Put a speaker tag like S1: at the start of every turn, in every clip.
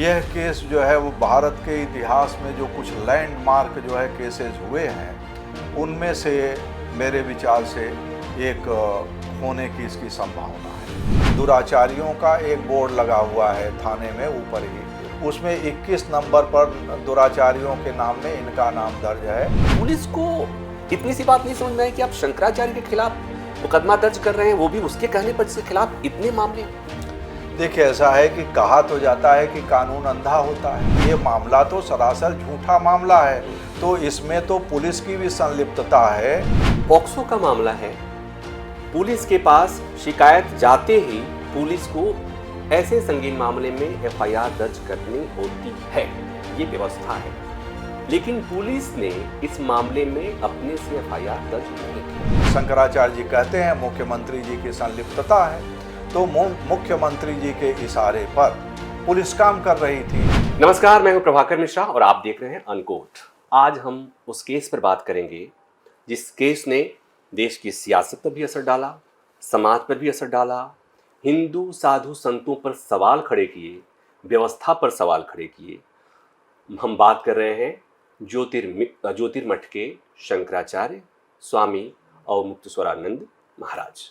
S1: यह केस जो है वो भारत के इतिहास में जो कुछ लैंडमार्क जो है केसेस हुए हैं उनमें से मेरे विचार से एक होने की इसकी संभावना है। दुराचारियों का एक बोर्ड लगा हुआ है थाने में ऊपर ही, उसमें 21 नंबर पर दुराचारियों के नाम में इनका नाम दर्ज है।
S2: पुलिस को इतनी सी बात नहीं समझ में है कि आप शंकराचार्य के खिलाफ मुकदमा दर्ज कर रहे हैं, वो भी उसके कहने पर इसके खिलाफ इतने मामले।
S1: देखिए, ऐसा है कि कहा तो जाता है कि कानून अंधा होता है। ये मामला तो सरासर झूठा मामला है, तो इसमें तो पुलिस की भी संलिप्तता है।
S2: पॉक्सो का मामला है, पुलिस के पास शिकायत जाते ही पुलिस को ऐसे संगीन मामले में एफआईआर दर्ज करनी होती है, ये व्यवस्था है। लेकिन पुलिस ने इस मामले में अपने से एफआईआर दर्ज नहीं की।
S1: शंकराचार्य जी कहते हैं मुख्यमंत्री जी की संलिप्तता है, तो मुख्यमंत्री जी के इशारे पर पुलिस काम कर रही थी।
S2: नमस्कार, मैं हूं प्रभाकर मिश्रा और आप देख रहे हैं अनकोट। आज हम उस केस पर बात करेंगे जिस केस ने देश की सियासत पर भी असर डाला, समाज पर भी असर डाला, हिंदू साधु संतों पर सवाल खड़े किए, व्यवस्था पर सवाल खड़े किए। हम बात कर रहे हैं ज्योतिर्मठ के शंकराचार्य स्वामी अवमुक्तेश्वरानंद महाराज।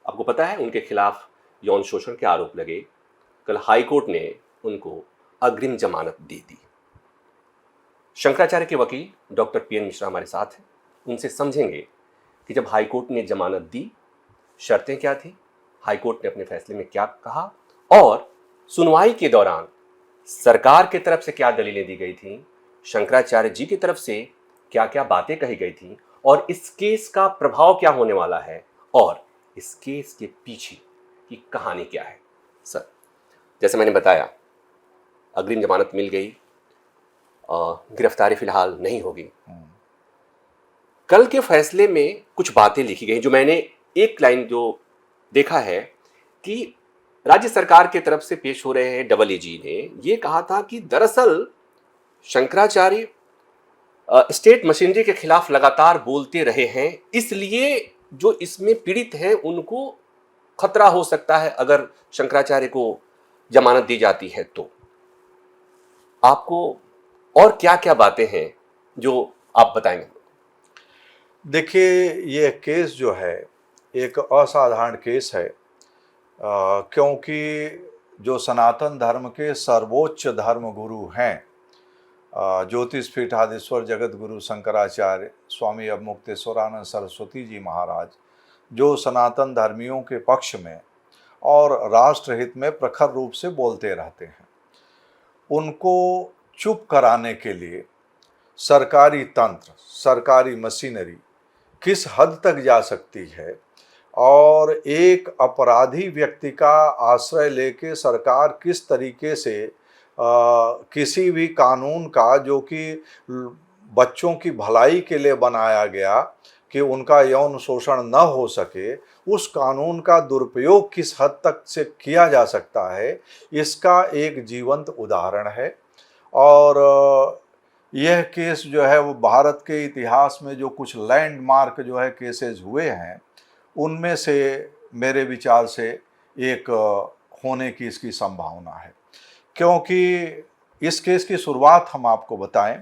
S2: आपको पता है उनके खिलाफ यौन शोषण के आरोप लगे। कल हाईकोर्ट ने उनको अग्रिम जमानत दे दी। शंकराचार्य के वकील डॉक्टर पीएन मिश्रा हमारे साथ हैं, उनसे समझेंगे कि जब हाईकोर्ट ने जमानत दी, शर्तें क्या थी, हाईकोर्ट ने अपने फैसले में क्या कहा और सुनवाई के दौरान सरकार की तरफ से क्या दलीलें दी गई थी, शंकराचार्य जी की तरफ से क्या क्या बातें कही गई थी और इस केस का प्रभाव क्या होने वाला है और इस केस के पीछे की कहानी क्या है। सर, जैसे मैंने बताया, अग्रिम जमानत मिल गई, गिरफ्तारी फिलहाल नहीं होगी। कल के फैसले में कुछ बातें लिखी गई जो मैंने एक लाइन जो देखा है कि राज्य सरकार की तरफ से पेश हो रहे हैं डबल एजी ने यह कहा था कि दरअसल शंकराचार्य स्टेट मशीनरी के खिलाफ लगातार बोलते रहे हैं, इसलिए जो इसमें पीड़ित हैं उनको खतरा हो सकता है अगर शंकराचार्य को जमानत दी जाती है तो। आपको और क्या क्या बातें हैं जो आप बताएंगे?
S1: देखिए, ये केस जो है एक असाधारण केस है, क्योंकि जो सनातन धर्म के सर्वोच्च धर्म गुरु हैं, ज्योतिष पीठाधीश्वर जगत गुरु शंकराचार्य स्वामी अवमुक्तेश्वरानंद सरस्वती जी महाराज, जो सनातन धर्मियों के पक्ष में और राष्ट्रहित में प्रखर रूप से बोलते रहते हैं, उनको चुप कराने के लिए सरकारी तंत्र, सरकारी मशीनरी किस हद तक जा सकती है और एक अपराधी व्यक्ति का आश्रय लेके सरकार किस तरीके से किसी भी कानून का जो कि बच्चों की भलाई के लिए बनाया गया कि उनका यौन शोषण न हो सके, उस कानून का दुरुपयोग किस हद तक से किया जा सकता है, इसका एक जीवंत उदाहरण है। और यह केस जो है वो भारत के इतिहास में जो कुछ लैंडमार्क जो है केसेस हुए हैं उनमें से मेरे विचार से एक होने की इसकी संभावना है। क्योंकि इस केस की शुरुआत हम आपको बताएं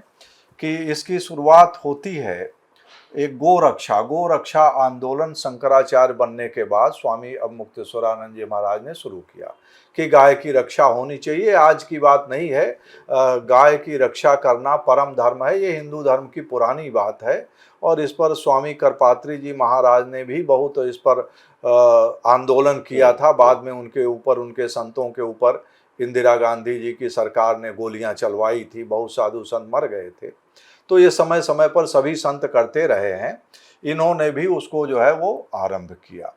S1: कि इसकी शुरुआत होती है एक गोरक्षा आंदोलन शंकराचार्य बनने के बाद स्वामी अवमुक्तेश्वरानंद जी महाराज ने शुरू किया कि गाय की रक्षा होनी चाहिए। आज की बात नहीं है, गाय की रक्षा करना परम धर्म है, ये हिंदू धर्म की पुरानी बात है। और इस पर स्वामी करपात्री जी महाराज ने भी बहुत इस पर आंदोलन किया था। बाद में उनके ऊपर, उनके संतों के ऊपर इंदिरा गांधी जी की सरकार ने गोलियां चलवाई थी, बहुत साधु संत मर गए थे। तो ये समय समय पर सभी संत करते रहे हैं, इन्होंने भी उसको जो है वो आरंभ किया।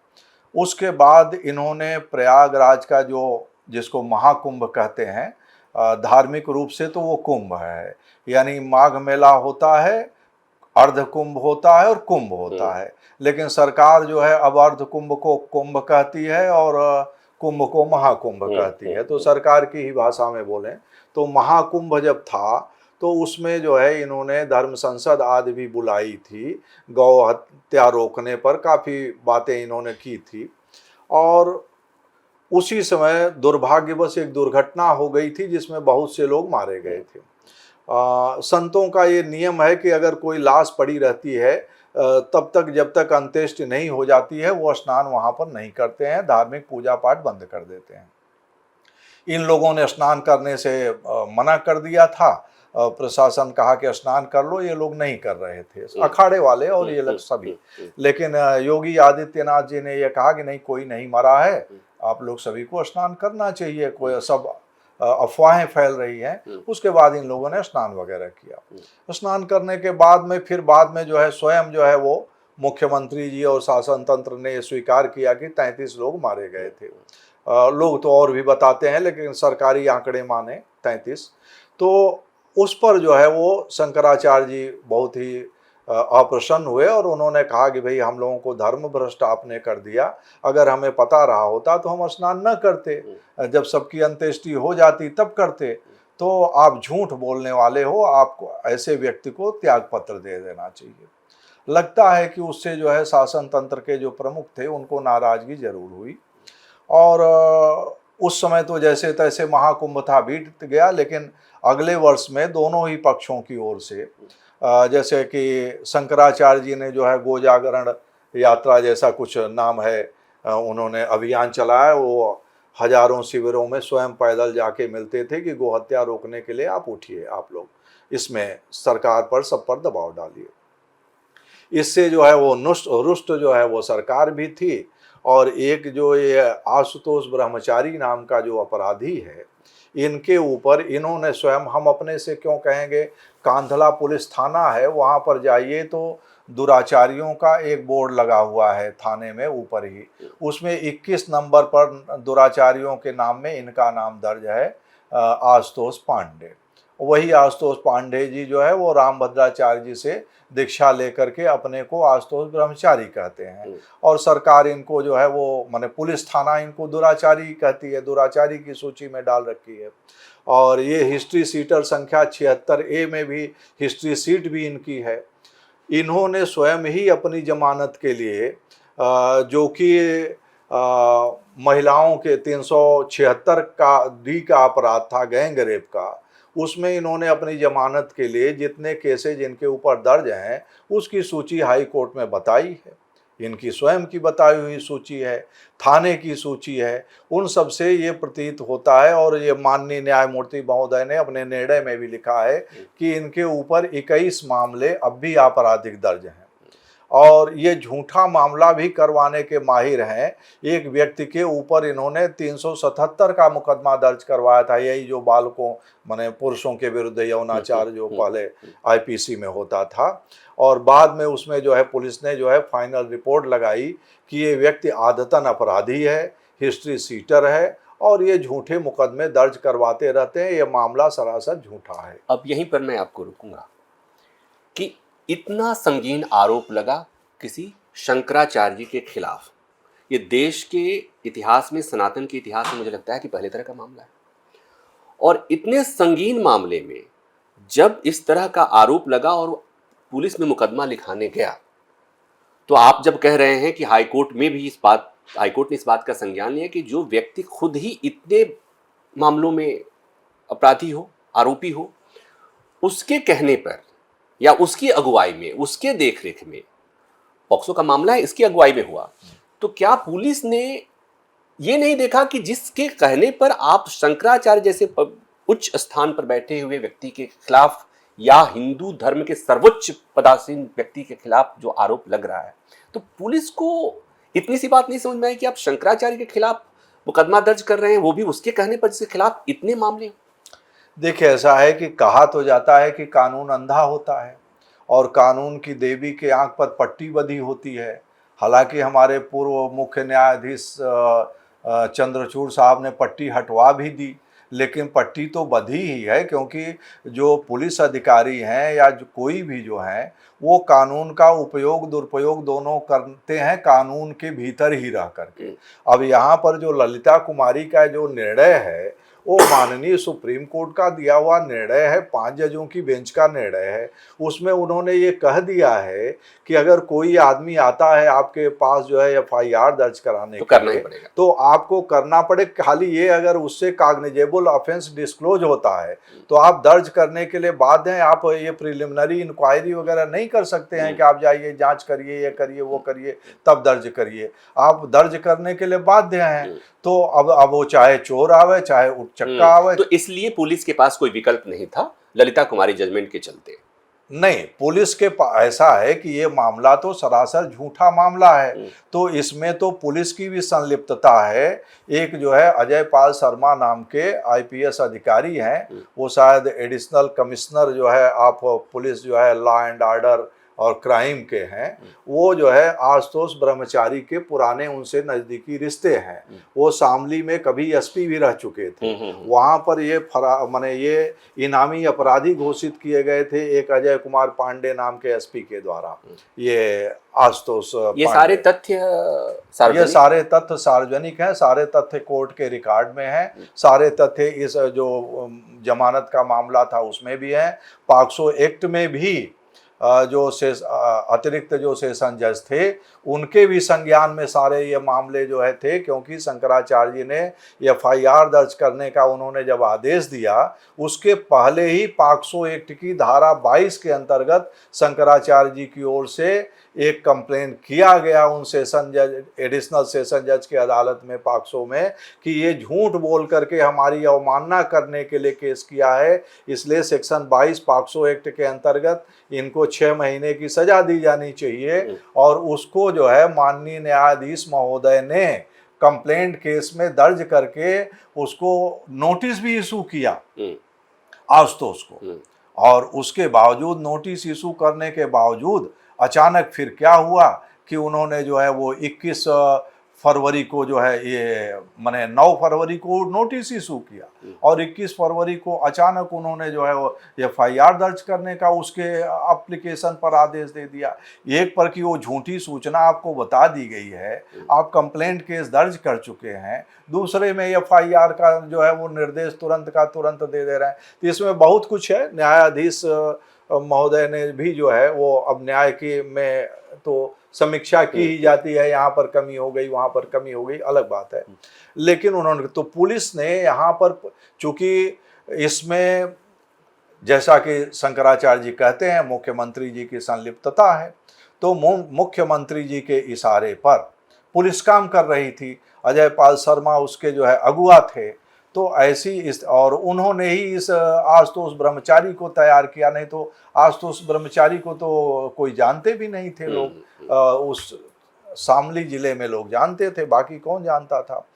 S1: उसके बाद इन्होंने प्रयागराज का जो, जिसको महाकुंभ कहते हैं, धार्मिक रूप से तो वो कुंभ है, यानी माघ मेला होता है, अर्ध कुंभ होता है और कुंभ होता है, लेकिन सरकार जो है अब अर्ध कुंभ को कुंभ कहती है और कुंभ को महाकुंभ कहती है। तो सरकार की ही भाषा में बोलें तो महाकुंभ जब था तो उसमें जो है इन्होंने धर्म संसद आदि भी बुलाई थी, गौ हत्या रोकने पर काफ़ी बातें इन्होंने की थी। और उसी समय दुर्भाग्यवश एक दुर्घटना हो गई थी जिसमें बहुत से लोग मारे गए थे। संतों का ये नियम है कि अगर कोई लाश पड़ी रहती है तब तक जब तक अंत्येष्टि नहीं हो जाती है वो स्नान वहां पर नहीं करते हैं, धार्मिक पूजा पाठ बंद कर देते हैं। इन लोगों ने स्नान करने से मना कर दिया था। प्रशासन कहा कि स्नान कर लो, ये लोग नहीं कर रहे थे, अखाड़े वाले और ये लोग सभी। लेकिन योगी आदित्यनाथ जी ने यह कहा कि नहीं, कोई नहीं मरा है, आप लोग सभी को स्नान करना चाहिए, कोई सब अफवाहें फैल रही हैं। उसके बाद इन लोगों ने स्नान वगैरह किया। स्नान करने के बाद में फिर बाद में जो है स्वयं जो है वो मुख्यमंत्री जी और शासन तंत्र ने स्वीकार किया कि 33 लोग मारे गए थे। लोग तो और भी बताते हैं लेकिन सरकारी आंकड़े माने 33। तो उस पर जो है वो शंकराचार्य जी बहुत ही अप्रसन्न हुए और उन्होंने कहा कि भाई हम लोगों को धर्म भ्रष्ट आपने कर दिया, अगर हमें पता रहा होता तो हम स्नान न करते, जब सबकी अंत्येष्टि हो जाती तब करते। तो आप झूठ बोलने वाले हो, आपको ऐसे व्यक्ति को त्याग पत्र दे देना चाहिए। लगता है कि उससे जो है शासन तंत्र के जो प्रमुख थे उनको नाराजगी जरूर हुई और उस समय तो जैसे तैसे महाकुंभ था, बीत गया। लेकिन अगले वर्ष में दोनों ही पक्षों की ओर से जैसे कि शंकराचार्य जी ने जो है गोजागरण यात्रा जैसा कुछ नाम है, उन्होंने अभियान चलाया। वो हजारों शिविरों में स्वयं पैदल जाके मिलते थे कि गोहत्या रोकने के लिए आप उठिए, आप लोग इसमें सरकार पर सब पर दबाव डालिए। इससे जो है वो रुष्ट जो है वो सरकार भी थी। और एक जो ये आशुतोष ब्रह्मचारी नाम का जो अपराधी है, इनके ऊपर इन्होंने स्वयं, हम अपने से क्यों कहेंगे, कांधला पुलिस थाना है, वहाँ पर जाइए तो दुराचारियों का एक बोर्ड लगा हुआ है थाने में ऊपर ही, उसमें 21 नंबर पर दुराचारियों के नाम में इनका नाम दर्ज है, आशुतोष पांडे। वही आशुतोष पांडे जी जो है वो रामभद्राचार्य जी से दीक्षा लेकर के अपने को आशुतोष ब्रह्मचारी कहते हैं और सरकार इनको जो है वो माने पुलिस थाना इनको दुराचारी कहती है, दुराचारी की सूची में डाल रखी है। और ये हिस्ट्री सीटर संख्या 76A में भी हिस्ट्री सीट भी इनकी है। इन्होंने स्वयं ही अपनी जमानत के लिए जो कि महिलाओं के 376 का डी का अपराध था, गैंग रेप का, उसमें इन्होंने अपनी जमानत के लिए जितने केसेज इनके ऊपर दर्ज हैं उसकी सूची हाई कोर्ट में बताई है। इनकी स्वयं की बताई हुई सूची है, थाने की सूची है। उन सब से ये प्रतीत होता है और ये माननीय न्यायमूर्ति महोदय ने अपने निर्णय में भी लिखा है कि इनके ऊपर 21 मामले अब भी आपराधिक दर्ज हैं और ये झूठा मामला भी करवाने के माहिर हैं। एक व्यक्ति के ऊपर इन्होंने 377 का मुकदमा दर्ज करवाया था, यही जो बालकों माने पुरुषों के विरुद्ध यौनाचार जो पहले आईपीसी में होता था। और बाद में उसमें जो है पुलिस ने जो है फाइनल रिपोर्ट लगाई कि ये व्यक्ति आदतन अपराधी है, हिस्ट्री सीटर है और ये झूठे मुकदमे दर्ज करवाते रहते हैं, ये मामला सरासर झूठा है।
S2: अब यहीं पर मैं आपको रुकूंगा कि इतना संगीन आरोप लगा किसी शंकराचार्य जी के खिलाफ, ये देश के इतिहास में, सनातन के इतिहास में मुझे लगता है कि पहले तरह का मामला है। और इतने संगीन मामले में जब इस तरह का आरोप लगा और पुलिस में मुकदमा लिखाने गया, तो आप जब कह रहे हैं कि हाईकोर्ट में भी हाईकोर्ट ने इस बात का संज्ञान लिया कि जो व्यक्ति खुद ही इतने मामलों में अपराधी हो, आरोपी हो, उसके कहने पर या उसकी अगुवाई में, उसके देखरेख में, पॉक्सो का मामला है, इसकी अगुवाई में हुआ, तो क्या पुलिस ने ये नहीं देखा कि जिसके कहने पर आप शंकराचार्य जैसे उच्च स्थान पर बैठे हुए व्यक्ति के खिलाफ या हिंदू धर्म के सर्वोच्च पदासीन व्यक्ति के खिलाफ जो आरोप लग रहा है, तो पुलिस को इतनी सी बात नहीं समझ में आई कि आप शंकराचार्य के खिलाफ मुकदमा दर्ज कर रहे हैं, वो भी उसके कहने पर, जिसके खिलाफ इतने मामले? देखिए,
S1: ऐसा है कि कहा तो जाता है कि कानून अंधा होता है और कानून की देवी के आंख पर पट्टी बंधी होती है। हालांकि हमारे पूर्व मुख्य न्यायाधीश चंद्रचूड़ साहब ने पट्टी हटवा भी दी, लेकिन पट्टी तो बंधी ही है, क्योंकि जो पुलिस अधिकारी हैं या जो कोई भी जो हैं वो कानून का उपयोग दुरुपयोग दोनों करते हैं, कानून के भीतर ही रह करके। अब यहाँ पर जो ललिता कुमारी का जो निर्णय है वो माननीय सुप्रीम कोर्ट का दिया हुआ निर्णय है, 5 जजों की बेंच का निर्णय है। उसमें उन्होंने ये कह दिया है कि अगर कोई आदमी आता है आपके पास जो है एफआईआर दर्ज कराने
S2: तो
S1: के
S2: करना ही
S1: लिए,
S2: पड़ेगा।
S1: तो आपको करना पड़े। खाली ये अगर उससे कॉग्निजेबल ऑफेंस डिस्क्लोज होता है तो आप दर्ज करने के लिए बाध्य हैं। आप ये प्रिलिमिनरी इंक्वायरी वगैरह नहीं कर सकते हैं कि आप जाइए जांच करिए, ये करिए, वो करिए, तब दर्ज करिए। आप दर्ज करने के लिए बाध्य हैं। तो अब वो चाहे चोर आवे, चाहे उचक्का आवे।
S2: तो इसलिए पुलिस के पास कोई विकल्प नहीं था ललिता कुमारी जजमेंट के चलते।
S1: नहीं, पुलिस के ऐसा है कि ये मामला तो सरासर झूठा मामला है, तो इसमें तो पुलिस की भी संलिप्तता है। एक जो है अजय पाल शर्मा नाम के आईपीएस अधिकारी हैं, वो शायद एडिशनल कमिश्नर जो है आप पुलिस जो है लॉ एंड ऑर्डर और क्राइम के हैं। वो जो है आशुतोष ब्रह्मचारी के पुराने उनसे नज़दीकी रिश्ते हैं। वो शामली में कभी एसपी भी रह चुके थे। वहाँ पर ये माने ये इनामी अपराधी घोषित किए गए थे एक अजय कुमार पांडे नाम के एसपी के द्वारा। ये आशुतोष
S2: ये सारे तथ्य
S1: ये सारे तथ्य सार्वजनिक हैं, सारे तथ्य कोर्ट के रिकॉर्ड में हैं, सारे तथ्य इस जो जमानत का मामला था उसमें भी हैं। पॉक्सो एक्ट में भी जो अतिरिक्त जो सेशन जज थे उनके भी संज्ञान में सारे ये मामले जो है थे, क्योंकि शंकराचार्य जी ने एफआईआर दर्ज करने का उन्होंने जब आदेश दिया उसके पहले ही पॉक्सो एक्ट की धारा 22 के अंतर्गत शंकराचार्य जी की ओर से एक कंप्लेन किया गया उन सेशन जज, एडिशनल सेशन जज की अदालत में पॉक्सो में, कि ये झूठ बोल करके हमारी अवमानना करने के लिए केस किया है, इसलिए सेक्शन 22 पॉक्सो एक्ट के अंतर्गत इनको 6 महीने की सजा दी जानी चाहिए। और उसको जो है माननीय न्यायाधीश महोदय ने कंप्लेंट केस में दर्ज करके उसको नोटिस भी इशू किया आशुतोष को। और उसके बावजूद, नोटिस इशू करने के बावजूद, अचानक फिर क्या हुआ कि उन्होंने जो है वो 21 फरवरी को जो है ये माने 9 फरवरी को नोटिस इशू किया और 21 फरवरी को अचानक उन्होंने जो है वो एफआईआर दर्ज करने का उसके एप्लीकेशन पर आदेश दे दिया। एक पर कि वो झूठी सूचना आपको बता दी गई है, आप कंप्लेंट केस दर्ज कर चुके हैं, दूसरे में एफआईआर का जो है वो निर्देश तुरंत का तुरंत दे दे रहे हैं। तो इसमें बहुत कुछ है। न्यायाधीश महोदय ने भी जो है वो अब न्याय की में तो समीक्षा की ही जाती है, यहाँ पर कमी हो गई, वहाँ पर कमी हो गई, अलग बात है। लेकिन उन्होंने तो पुलिस ने यहाँ पर, चूंकि इसमें जैसा कि शंकराचार्य जी कहते हैं मुख्यमंत्री जी की संलिप्तता है, तो मुख्यमंत्री जी के इशारे पर पुलिस काम कर रही थी। अजय पाल शर्मा उसके जो है अगुआ थे। तो ऐसी और उन्होंने ही इस आशुतोष ब्रह्मचारी को तैयार किया, नहीं तो आशुतोष ब्रह्मचारी को तो कोई जानते भी नहीं थे लोग। उस शामली जिले में लोग जानते थे, बाकी कौन जानता था।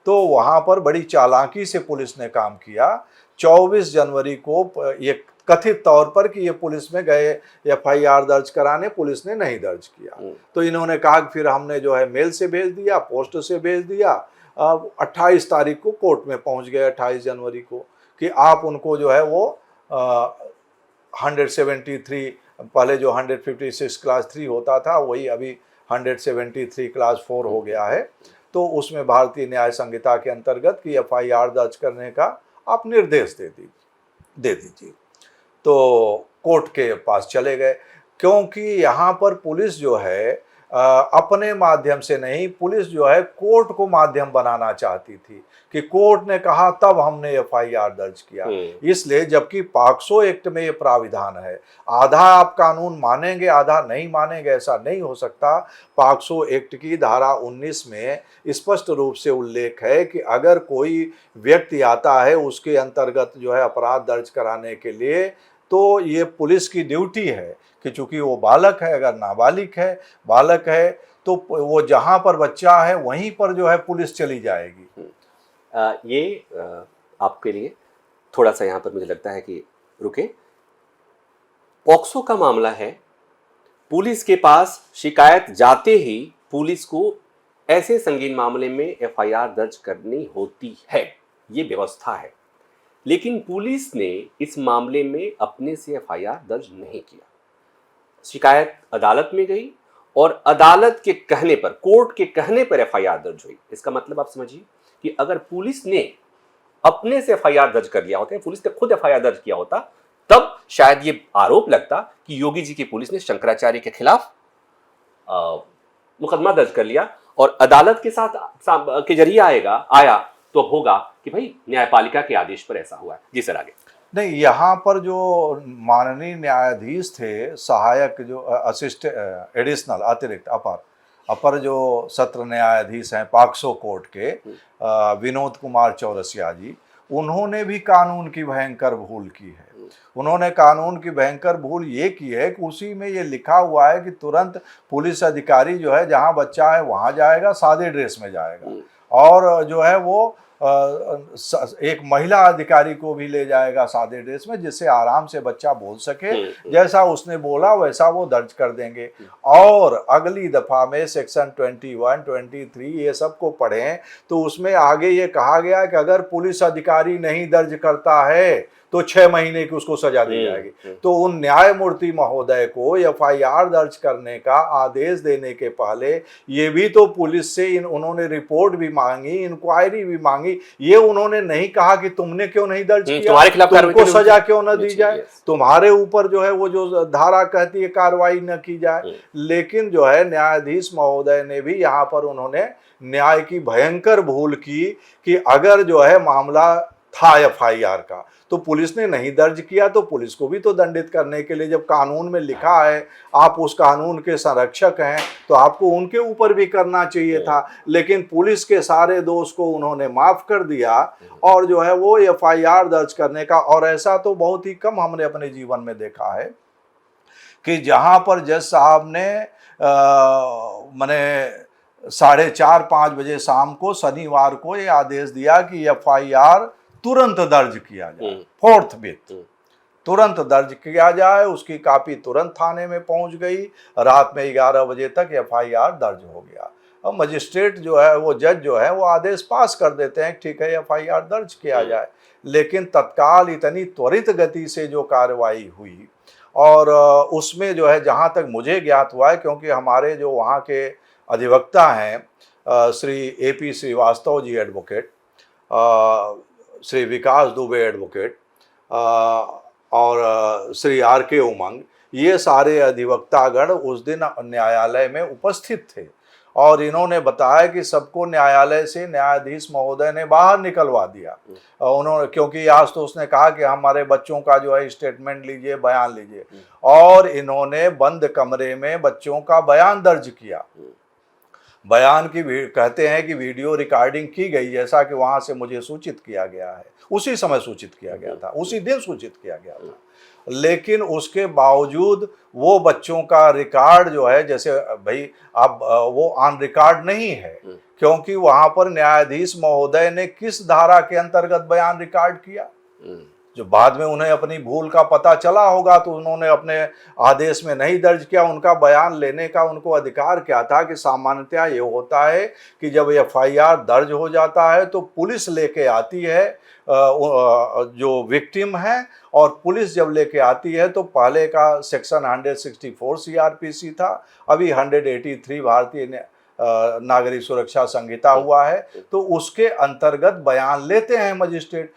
S1: तो वहाँ पर बड़ी चालाकी से पुलिस ने काम किया। 24 जनवरी को ये कथित तौर पर कि ये पुलिस में गए एफआईआर दर्ज कराने, पुलिस ने नहीं दर्ज किया। तो इन्होंने कहा कि फिर हमने जो है मेल से भेज दिया, पोस्ट से भेज दिया। 28 तारीख को कोर्ट में पहुंच गए, 28 जनवरी को, कि आप उनको जो है वो 173, पहले जो 156 क्लास 3 होता था वही अभी 173 क्लास 4 हो गया है। तो उसमें भारतीय न्याय संहिता के अंतर्गत कि एफआईआर दर्ज करने का आप निर्देश दे दीजिए। तो कोर्ट के पास चले गए, क्योंकि यहाँ पर पुलिस जो है अपने माध्यम से नहीं, पुलिस जो है कोर्ट को माध्यम बनाना चाहती थी कि कोर्ट ने कहा तब हमने एफआईआर दर्ज किया। इसलिए जबकि पॉक्सो एक्ट में ये प्राविधान है, आधा आप कानून मानेंगे आधा नहीं मानेंगे, ऐसा नहीं हो सकता। पॉक्सो एक्ट की धारा 19 में स्पष्ट रूप से उल्लेख है कि अगर कोई व्यक्ति आता है उसके अंतर्गत जो है अपराध दर्ज कराने के लिए, तो ये पुलिस की ड्यूटी है कि चूंकि वो बालक है, अगर नाबालिग है, बालक है, तो वो जहां पर बच्चा है वहीं पर जो है पुलिस चली जाएगी।
S2: आपके लिए थोड़ा सा यहाँ पर मुझे लगता है कि रुके। पॉक्सो का मामला है, पुलिस के पास शिकायत जाते ही पुलिस को ऐसे संगीन मामले में एफआईआर दर्ज करनी होती है, ये व्यवस्था है। लेकिन पुलिस ने इस मामले में अपने से एफआईआर दर्ज नहीं किया। शिकायत अदालत में गई और अदालत के कहने पर, कोर्ट के कहने पर एफआईआर दर्ज हुई। इसका मतलब आप समझिए कि अगर पुलिस ने अपने से एफआईआर दर्ज कर लिया होता, पुलिस ने खुद एफआईआर दर्ज किया होता, तब शायद ये आरोप लगता कि योगी जी की पुलिस ने शंकराचार्य के खिलाफ मुकदमा दर्ज कर लिया, और अदालत के साथ के जरिए आया तो होगा कि भाई न्यायपालिका के आदेश पर ऐसा हुआ है। जी सर, आगे।
S1: नहीं, यहाँ पर जो माननीय न्यायाधीश थे, सहायक जो असिस्टेंट एडिशनल अतिरिक्त अपर जो सत्र न्यायाधीश हैं पॉक्सो कोर्ट के विनोद कुमार चौरसिया जी, उन्होंने भी कानून की भयंकर भूल की है। उन्होंने कानून की भयंकर भूल ये की है कि उसी में ये लिखा हुआ है कि तुरंत पुलिस अधिकारी जो है जहाँ बच्चा है वहाँ जाएगा, सादे ड्रेस में जाएगा, और जो है वो एक महिला अधिकारी को भी ले जाएगा सादे ड्रेस में, जिससे आराम से बच्चा बोल सके। जैसा उसने बोला वैसा वो दर्ज कर देंगे। और अगली दफा में सेक्शन 21, 23 ये सब को पढ़ें तो उसमें आगे ये कहा गया कि अगर पुलिस अधिकारी नहीं दर्ज करता है तो 6 महीने की उसको सजा दी जाएगी। तो उन न्यायमूर्ति महोदय को एफआईआर दर्ज करने का आदेश देने के पहले ये भी तो पुलिस से उन्होंने रिपोर्ट भी मांगी, इंक्वायरी भी मांगी। ये उन्होंने नहीं कहा कि तुमने क्यों नहीं दर्ज किया,
S2: तुम्हारे खिलाफ
S1: तुमको सजा क्यों न दी जाए, तुम्हारे ऊपर जो है वो जो धारा कहती है कार्रवाई न की जाए। लेकिन जो है न्यायाधीश महोदय ने भी यहाँ पर उन्होंने न्याय की भयंकर भूल की कि अगर जो है मामला था एफआईआर का तो पुलिस ने नहीं दर्ज किया, तो पुलिस को भी तो दंडित करने के लिए, जब कानून में लिखा है, आप उस कानून के संरक्षक हैं, तो आपको उनके ऊपर भी करना चाहिए था। लेकिन पुलिस के सारे दोष को उन्होंने माफ कर दिया और जो है वो एफआईआर दर्ज करने का, और ऐसा तो बहुत ही कम हमने अपने जीवन में देखा है कि जहां पर जज साहब ने मैंने 4:30-5 बजे शाम को शनिवार को ये आदेश दिया कि एफआईआर तुरंत दर्ज किया जाए, फोर्थविथ तुरंत दर्ज किया जाए। उसकी कॉपी तुरंत थाने में पहुंच गई। रात में 11 बजे तक एफआईआर दर्ज हो गया। अब मजिस्ट्रेट जो है वो जज जो है वो आदेश पास कर देते हैं, ठीक है एफआईआर दर्ज किया जाए। लेकिन तत्काल इतनी त्वरित गति से जो कार्रवाई हुई, और उसमें जो है जहाँ तक मुझे ज्ञात हुआ है, क्योंकि हमारे जो वहाँ के अधिवक्ता हैं श्री एपी श्रीवास्तव जी एडवोकेट, श्री विकास दुबे एडवोकेट और श्री आर.के. उमंग, ये सारे अधिवक्तागण उस दिन न्यायालय में उपस्थित थे, और इन्होंने बताया कि सबको न्यायालय से न्यायाधीश महोदय ने बाहर निकलवा दिया। उन्होंने, क्योंकि आज तो उसने कहा कि हमारे बच्चों का जो है स्टेटमेंट लीजिए, बयान लीजिए, और इन्होंने बंद कमरे में बच्चों का बयान दर्ज किया। बयान की कहते हैं कि वीडियो रिकॉर्डिंग की गई, जैसा कि वहाँ से मुझे सूचित किया गया है, उसी समय सूचित किया गया था, उसी दिन सूचित किया गया था। लेकिन उसके बावजूद वो बच्चों का रिकॉर्ड जो है, जैसे भाई अब वो ऑन रिकॉर्ड नहीं है, क्योंकि वहाँ पर न्यायाधीश महोदय ने किस धारा के अंतर्गत बयान रिकॉर्ड किया, जो बाद में उन्हें अपनी भूल का पता चला होगा तो उन्होंने अपने आदेश में नहीं दर्ज किया। उनका बयान लेने का उनको अधिकार क्या था कि सामान्यतः ये होता है कि जब एफआईआर दर्ज हो जाता है तो पुलिस लेके आती है जो विक्टिम है, और पुलिस जब लेके आती है तो पहले का सेक्शन 164 सीआरपीसी था, अभी 183 भारतीय नागरिक सुरक्षा संहिता हुआ है, तो उसके अंतर्गत बयान लेते हैं मजिस्ट्रेट।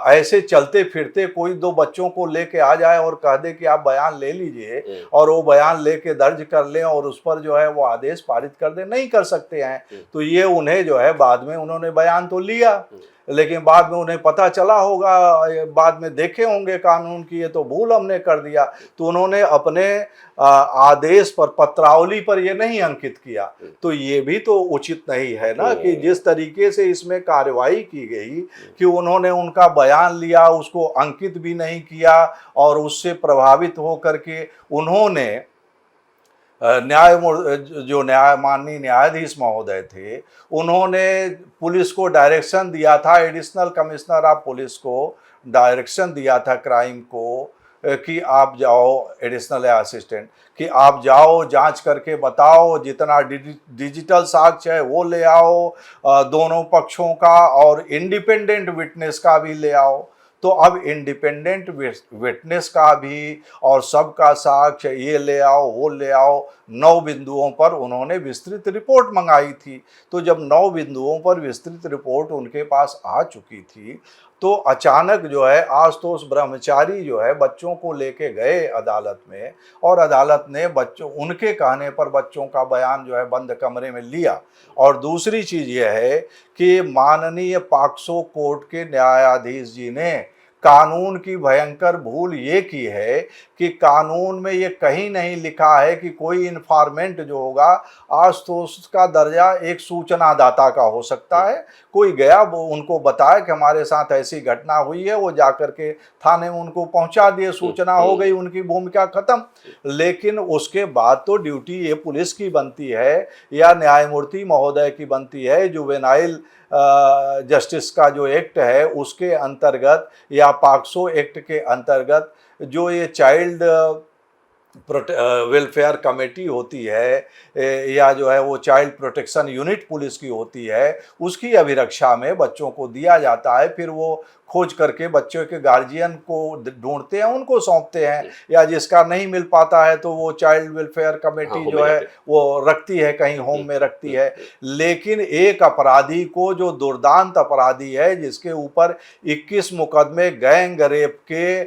S1: ऐसे चलते फिरते कोई दो बच्चों को लेके आ जाए और कह दे कि आप बयान ले लीजिए, और वो बयान लेके दर्ज कर लें और उस पर जो है वो आदेश पारित कर दे, नहीं कर सकते हैं। तो ये उन्हें जो है बाद में उन्होंने बयान तो लिया, लेकिन बाद में उन्हें पता चला होगा, बाद में देखे होंगे कानून की, ये तो भूल हमने कर दिया, तो उन्होंने अपने आदेश पर, पत्रावली पर ये नहीं अंकित किया। तो ये भी तो उचित नहीं है ना कि जिस तरीके से इसमें कार्रवाई की गई कि उन्होंने उनका बयान लिया, उसको अंकित भी नहीं किया, और उससे प्रभावित होकर के उन्होंने माननीय न्यायाधीश महोदय थे, उन्होंने पुलिस को डायरेक्शन दिया था, एडिशनल कमिश्नर ऑफ पुलिस को डायरेक्शन दिया था क्राइम को कि आप जाओ, एडिशनल असिस्टेंट, कि आप जाओ जांच करके बताओ, जितना डिजिटल साक्ष्य है वो ले आओ, दोनों पक्षों का, और इंडिपेंडेंट विटनेस का भी ले आओ। तो अब इंडिपेंडेंट विटनेस का भी और सबका साक्ष्य ये ले आओ वो ले आओ, 9 बिंदुओं पर उन्होंने विस्तृत रिपोर्ट मंगाई थी। तो जब 9 बिंदुओं पर विस्तृत रिपोर्ट उनके पास आ चुकी थी, तो अचानक जो है आशुतोष ब्रह्मचारी जो है बच्चों को लेके गए अदालत में, और अदालत ने बच्चों उनके कहने पर बच्चों का बयान जो है बंद कमरे में लिया। और दूसरी चीज़ यह है कि माननीय पॉक्सो कोर्ट के न्यायाधीश जी ने कानून की भयंकर भूल ये की है कि कानून में ये कहीं नहीं लिखा है कि कोई इन्फॉर्मेंट जो होगा आशुतोष का दर्जा एक सूचनादाता का हो सकता है। कोई गया वो उनको बताया कि हमारे साथ ऐसी घटना हुई है, वो जाकर के थाने में उनको पहुंचा दिए, सूचना हो गई, उनकी भूमिका खत्म। लेकिन उसके बाद तो ड्यूटी ये पुलिस की बनती है या न्यायमूर्ति महोदय की बनती है, जुवेनाइल जस्टिस का जो एक्ट है उसके अंतर्गत या पॉक्सो एक्ट के अंतर्गत जो ये चाइल्ड वेलफेयर कमेटी होती है या जो है वो चाइल्ड प्रोटेक्शन यूनिट पुलिस की होती है, उसकी अभिरक्षा में बच्चों को दिया जाता है। फिर वो खोज करके बच्चों के गार्जियन को ढूंढते हैं, उनको सौंपते हैं, या जिसका नहीं मिल पाता है तो वो चाइल्ड वेलफेयर कमेटी जो है वो रखती है, कहीं होम में रखती है। लेकिन एक अपराधी को, जो दुर्दांत अपराधी है जिसके ऊपर 21 मुकदमे गैंग रेप के,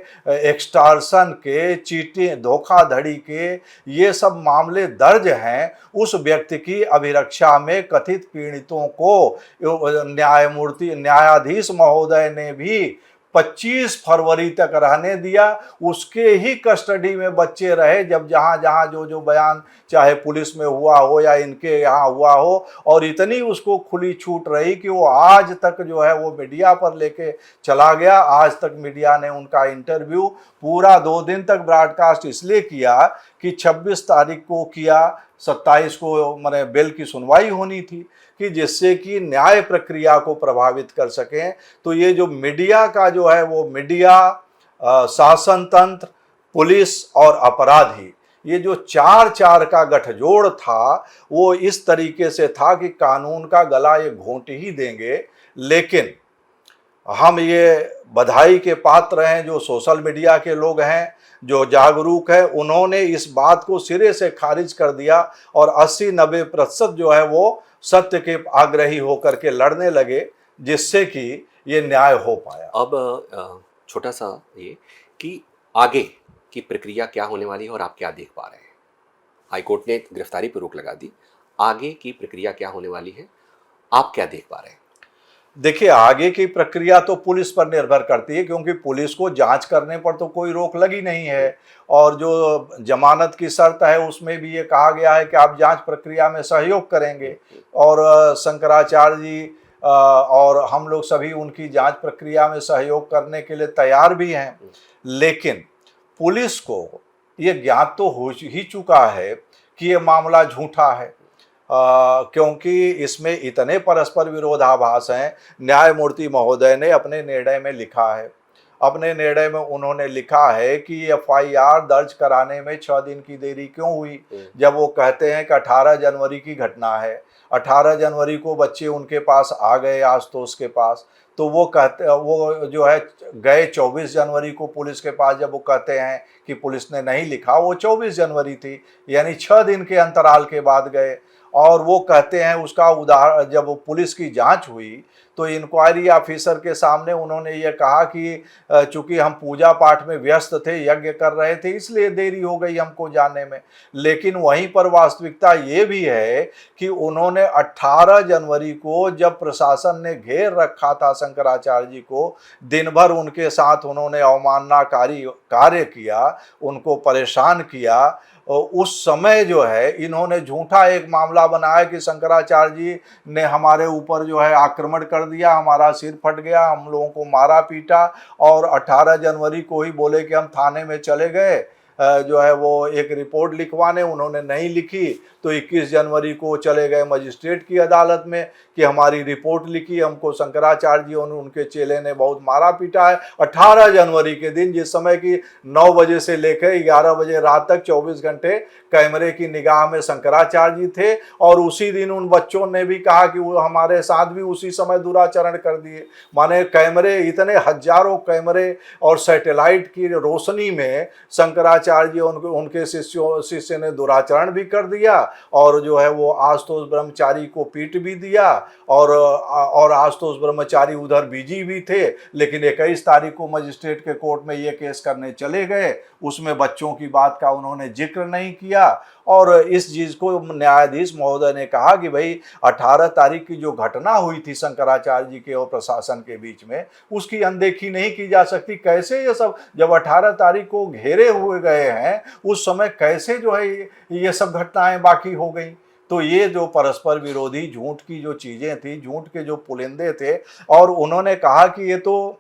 S1: एक्सटॉर्शन के, चीटिंग, धोखाधड़ी के, ये सब मामले दर्ज हैं, उस व्यक्ति की अभिरक्षा में कथित पीड़ितों को न्यायाधीश महोदय ने भी 25 फरवरी तक रहने दिया। उसके ही कस्टडी में बच्चे रहे, जब जहां जहां जो जो बयान चाहे पुलिस में हुआ हो या इनके यहाँ हुआ हो, और इतनी उसको खुली छूट रही कि वो आज तक जो है वो मीडिया पर लेके चला गया। आज तक मीडिया ने उनका इंटरव्यू पूरा 2 दिन तक ब्रॉडकास्ट इसलिए किया कि 26 तारीख को किया, 27 को माने बेल की सुनवाई होनी थी, कि जिससे कि न्याय प्रक्रिया को प्रभावित कर सकें। तो ये जो मीडिया का जो है वो मीडिया, शासन तंत्र, पुलिस और अपराधी, ये जो चार का गठजोड़ था वो इस तरीके से था कि कानून का गला ये घोंट ही देंगे। लेकिन हम ये बधाई के पात्र हैं जो सोशल मीडिया के लोग हैं, जो जागरूक है, उन्होंने इस बात को सिरे से खारिज कर दिया और 80-90% जो है वो सत्य के आग्रही होकर के लड़ने लगे, जिससे कि ये न्याय हो पाया।
S2: अब छोटा सा ये कि आगे की प्रक्रिया क्या होने वाली है और आप क्या देख पा रहे हैं? हाईकोर्ट ने गिरफ्तारी पर रोक लगा दी, आगे की प्रक्रिया क्या होने वाली है, आप क्या देख पा रहे हैं?
S1: देखिए, आगे की प्रक्रिया तो पुलिस पर निर्भर करती है, क्योंकि पुलिस को जांच करने पर तो कोई रोक लगी नहीं है, और जो जमानत की शर्त है उसमें भी ये कहा गया है कि आप जांच प्रक्रिया में सहयोग करेंगे, और शंकराचार्य जी और हम लोग सभी उनकी जांच प्रक्रिया में सहयोग करने के लिए तैयार भी हैं। लेकिन पुलिस को ये ज्ञात तो हो ही चुका है कि ये मामला झूठा है, क्योंकि इसमें इतने परस्पर विरोधाभास हैं। न्यायमूर्ति महोदय ने अपने निर्णय में लिखा है, अपने निर्णय में उन्होंने लिखा है कि एफआईआर दर्ज कराने में 6 दिन की देरी क्यों हुई, जब वो कहते हैं कि 18 जनवरी की घटना है। 18 जनवरी को बच्चे उनके पास आ गए, आशुतोष के पास, तो वो कहते, वो जो है गए 24 जनवरी को पुलिस के पास। जब वो कहते हैं कि पुलिस ने नहीं लिखा, वो 24 जनवरी थी, यानी 6 दिन के अंतराल के बाद गए। और वो कहते हैं उसका उदाहरण, जब पुलिस की जांच हुई तो इंक्वायरी ऑफिसर के सामने उन्होंने ये कहा कि चूंकि हम पूजा पाठ में व्यस्त थे, यज्ञ कर रहे थे, इसलिए देरी हो गई हमको जाने में। लेकिन वहीं पर वास्तविकता ये भी है कि उन्होंने 18 जनवरी को जब प्रशासन ने घेर रखा था शंकराचार्य जी को, दिन भर उनके साथ उन्होंने अवमाननाकारी कार्य किया, उनको परेशान किया। उस समय जो है इन्होंने झूठा एक मामला बनाया कि शंकराचार्य जी ने हमारे ऊपर जो है आक्रमण कर दिया, हमारा सिर फट गया, हम लोगों को मारा पीटा, और 18 जनवरी को ही बोले कि हम थाने में चले गए जो है वो एक रिपोर्ट लिखवाने, उन्होंने नहीं लिखी। तो 21 जनवरी को चले गए मजिस्ट्रेट की अदालत में कि हमारी रिपोर्ट लिखी, हमको शंकराचार्य जी और उनके चेले ने बहुत मारा पीटा है। 18 जनवरी के दिन, जिस समय की 9 बजे से लेकर 11 बजे रात तक 24 घंटे कैमरे की निगाह में शंकराचार्य जी थे, और उसी दिन उन बच्चों ने भी कहा कि वो हमारे साथ भी उसी समय दुराचरण कर दिए। माने कैमरे, इतने हजारों कैमरे और सैटेलाइट की रोशनी में शंकराचार्य शंकराचार्य जी उनके शिष्य ने दुराचरण भी कर दिया, और जो है वो आशुतोष ब्रह्मचारी को पीट भी दिया, और आशुतोष ब्रह्मचारी उधर बिजी भी थे, लेकिन 21 तारीख को मजिस्ट्रेट के कोर्ट में ये केस करने चले गए। उसमें बच्चों की बात का उन्होंने जिक्र नहीं किया, और इस चीज को न्यायाधीश महोदय ने कहा कि भाई 18 तारीख की जो घटना हुई थी शंकराचार्य जी के और प्रशासन के बीच में, उसकी अनदेखी नहीं की जा सकती। कैसे ये सब, जब 18 तारीख को घेरे हुए गए हैं, उस समय कैसे जो है ये सब घटनाएं बाकी हो गई। तो ये जो परस्पर विरोधी झूठ की जो चीजें थी, झूठ के जो पुलिंदे थे, और उन्होंने कहा कि ये तो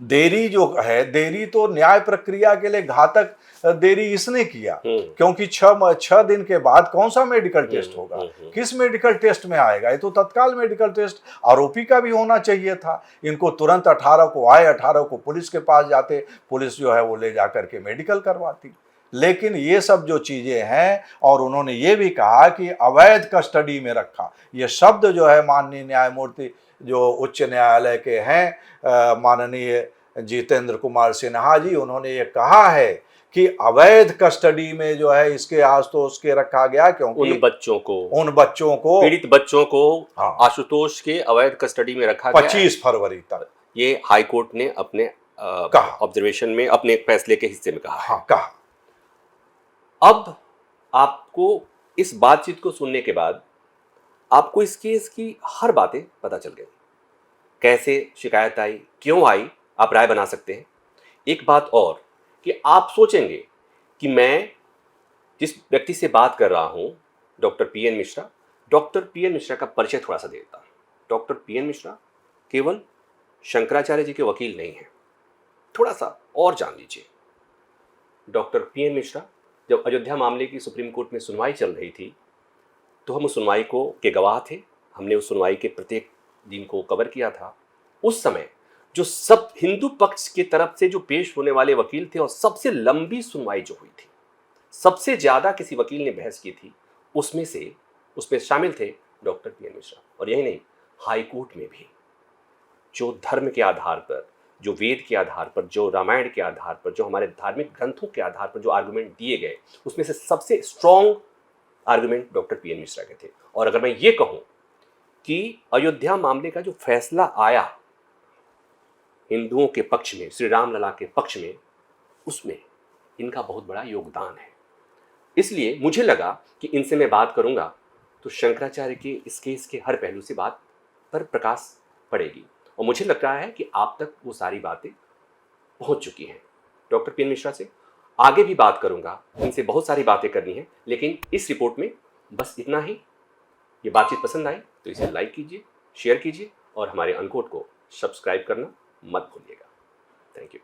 S1: देरी जो है, देरी तो न्याय प्रक्रिया के लिए घातक देरी इसने किया, क्योंकि 6 दिन के बाद कौन सा मेडिकल टेस्ट होगा, किस मेडिकल टेस्ट में आएगा। ये तो तत्काल मेडिकल टेस्ट आरोपी का भी होना चाहिए था। इनको तुरंत 18 को आए, 18 को पुलिस के पास जाते, पुलिस जो है वो ले जाकर के मेडिकल करवाती। लेकिन ये सब जो चीजें हैं, और उन्होंने ये भी कहा कि अवैध कस्टडी में रखा, ये शब्द जो है माननीय न्यायमूर्ति जो उच्च न्यायालय के हैं माननीय जितेंद्र कुमार सिन्हा जी, उन्होंने ये कहा है कि अवैध कस्टडी में जो है इसके आशुतोष के रखा गया, क्योंकि
S2: उन बच्चों को
S1: पीड़ित
S2: बच्चों को
S1: हाँ,
S2: आशुतोष के अवैध कस्टडी में रखा गया
S1: 25 फरवरी तक।
S2: ये हाई कोर्ट ने अपने
S1: कहा,
S2: ऑब्जर्वेशन में, अपने फैसले के हिस्से में कहा।
S1: हाँ, कहा।
S2: अब आपको इस बातचीत को सुनने के बाद आपको इस केस की हर बातें पता चल गई, कैसे शिकायत आई, क्यों आई, आप राय बना सकते हैं। एक बात और कि आप सोचेंगे कि मैं जिस व्यक्ति से बात कर रहा हूं, doctor PN Mishra, doctor PN Mishra का परिचय थोड़ा सा देता हूं। डॉक्टर पीएन मिश्रा केवल शंकराचार्य जी के वकील नहीं हैं, थोड़ा सा और जान लीजिए। डॉक्टर पीएन मिश्रा, जब अयोध्या मामले की सुप्रीम कोर्ट में सुनवाई चल रही थी, तो हम उस सुनवाई के गवाह थे। हमने उस सुनवाई के प्रत्येक दिन को कवर किया था। उस समय जो सब हिंदू पक्ष की तरफ से जो पेश होने वाले वकील थे, और सबसे लंबी सुनवाई जो हुई थी, सबसे ज्यादा किसी वकील ने बहस की थी, उसमें शामिल थे डॉक्टर पीएन मिश्रा। और यही नहीं, हाई कोर्ट में भी जो धर्म के आधार पर, जो वेद के आधार पर, जो रामायण के आधार पर, जो हमारे धार्मिक ग्रंथों के आधार पर जो आर्गुमेंट दिए गए, उसमें से सबसे strong argument doctor PN Mishra के थे। और अगर मैं ये कहूं कि अयोध्या मामले का जो फैसला आया हिंदुओं के पक्ष में, श्री राम लला के पक्ष में, उसमें इनका बहुत बड़ा योगदान है। इसलिए मुझे लगा कि इनसे मैं बात करूंगा तो शंकराचार्य के इस केस के हर पहलू से बात पर प्रकाश पड़ेगी, और मुझे लग रहा है कि आप तक वो सारी बातें पहुंच चुकी हैं। डॉक्टर पीएन मिश्रा से आगे भी बात करूंगा, इनसे बहुत सारी बातें करनी है, लेकिन इस रिपोर्ट में बस इतना ही। ये बातचीत पसंद आई तो इसे लाइक कीजिए, शेयर कीजिए, और हमारे अनकोट को सब्सक्राइब करना मत भूलिएगा। Thank you.